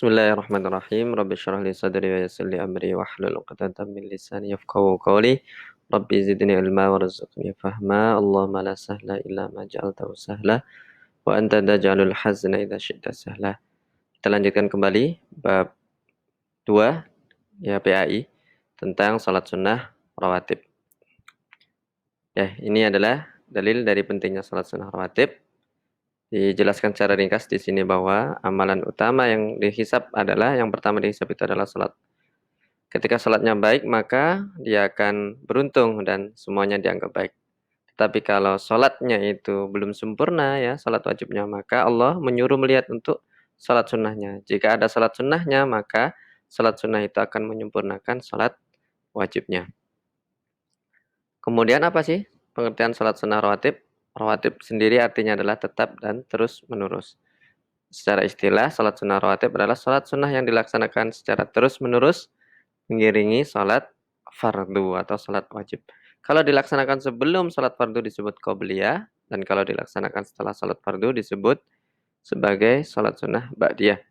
Bismillahirrahmanirrahim. Rabbi syrah li sadri wa yassir li amri wahlul 'uqdatam min lisani yafqahu qawli. Rabbi zidni ilma warzuqni fahma. Allahumma la sahla illa ma ja'altahu sahla wa anta taj'alul hazna idza syi'ta sahla. Kita lanjutkan kembali bab 2 ya PAI tentang salat sunnah rawatib. Ya, ini adalah dalil dari pentingnya salat sunnah rawatib. Dijelaskan secara ringkas di sini bahwa amalan utama yang dihisab adalah yang pertama dihisab itu adalah salat. Ketika salatnya baik, maka dia akan beruntung dan semuanya dianggap baik. Tetapi kalau salatnya itu belum sempurna ya, salat wajibnya, maka Allah menyuruh melihat untuk salat sunnahnya. Jika ada salat sunnahnya, maka salat sunnah itu akan menyempurnakan salat wajibnya. Kemudian apa sih pengertian salat sunnah rawatib? Rawatib sendiri artinya adalah tetap dan terus menerus. Secara istilah, salat sunnah rawatib adalah salat sunnah yang dilaksanakan secara terus menerus mengiringi salat fardu atau salat wajib. Kalau dilaksanakan sebelum salat fardu disebut qobliyah, dan kalau dilaksanakan setelah salat fardu disebut sebagai salat sunnah ba'diyah.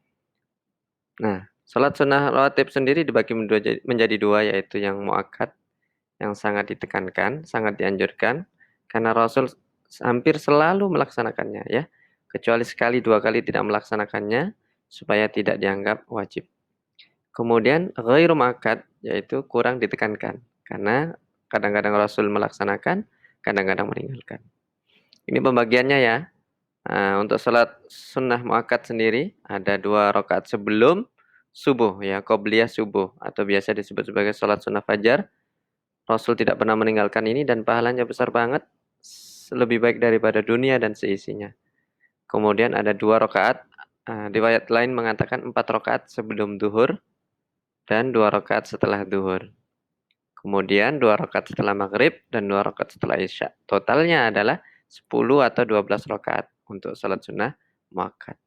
Nah, salat sunnah rawatib sendiri dibagi menjadi dua, yaitu yang muakkad, yang sangat ditekankan, sangat dianjurkan, karena Rasul hampir selalu melaksanakannya ya, kecuali sekali dua kali tidak melaksanakannya, supaya tidak dianggap wajib. Kemudian ghairu muakkad, yaitu kurang ditekankan, karena kadang-kadang Rasul melaksanakan, kadang-kadang meninggalkan. Ini pembagiannya ya. Untuk salat sunnah muakkad sendiri ada 2 rakaat sebelum subuh ya, qobliyah subuh atau biasa disebut sebagai salat sunnah fajar. Rasul tidak pernah meninggalkan ini dan pahalanya besar banget, lebih baik daripada dunia dan seisinya. Kemudian ada 2 rakaat, riwayat lain mengatakan 4 rakaat sebelum duhur dan 2 rakaat setelah duhur. Kemudian 2 rakaat setelah maghrib dan 2 rakaat setelah isya. Totalnya adalah 10 atau 12 rakaat untuk salat sunnah muakkad.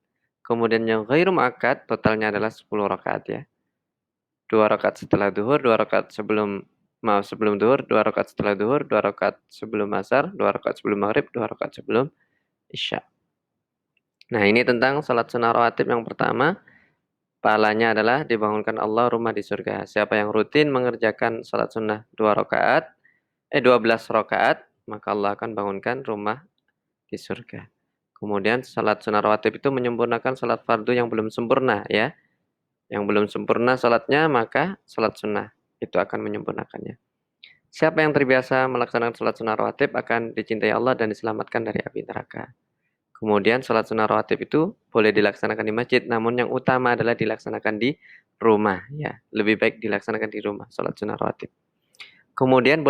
Kemudian yang ghairu muakkad totalnya adalah 10 rakaat ya. 2 rakaat setelah duhur, 2 rakaat sebelum duhur, 2 rakaat setelah duhur, 2 rakaat sebelum asar, 2 rakaat sebelum maghrib, 2 rakaat sebelum isya. Nah, ini tentang salat sunnah rawatib yang pertama. Pahalanya adalah dibangunkan Allah rumah di surga. Siapa yang rutin mengerjakan salat sunnah 12 rakaat, maka Allah akan bangunkan rumah di surga. Kemudian salat sunnah rawatib itu menyempurnakan salat fardu yang belum sempurna ya. Yang belum sempurna salatnya, maka salat sunnah itu akan menyempurnakannya. Siapa yang terbiasa melaksanakan salat sunnah rawatib akan dicintai Allah dan diselamatkan dari api neraka. Kemudian salat sunnah rawatib itu boleh dilaksanakan di masjid, namun yang utama adalah dilaksanakan di rumah ya. Lebih baik dilaksanakan di rumah salat sunnah rawatib. Kemudian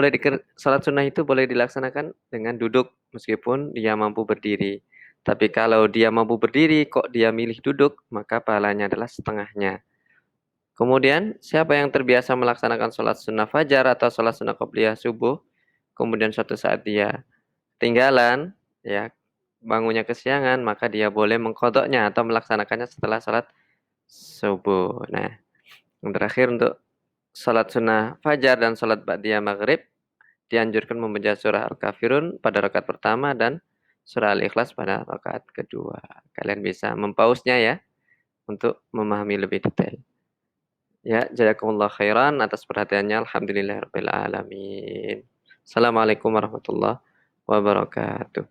salat sunnah itu boleh dilaksanakan dengan duduk meskipun dia mampu berdiri. Tapi kalau dia mampu berdiri kok dia milih duduk, maka pahalanya adalah setengahnya. Kemudian siapa yang terbiasa melaksanakan salat sunnah fajar atau salat sunnah qobliyah subuh, kemudian suatu saat dia ketinggalan ya, bangunnya kesiangan, maka dia boleh mengqadha'nya atau melaksanakannya setelah salat subuh. Nah, yang terakhir untuk salat sunnah fajar dan salat ba'diyah maghrib dianjurkan membaca surah Al-Kafirun pada rakaat pertama dan surah Al-Ikhlas pada rakaat kedua. Kalian bisa mempausnya ya untuk memahami lebih detail. Ya, jazakumullah khairan atas perhatiannya. Alhamdulillahirabbil alamin. Assalamualaikum warahmatullahi wabarakatuh.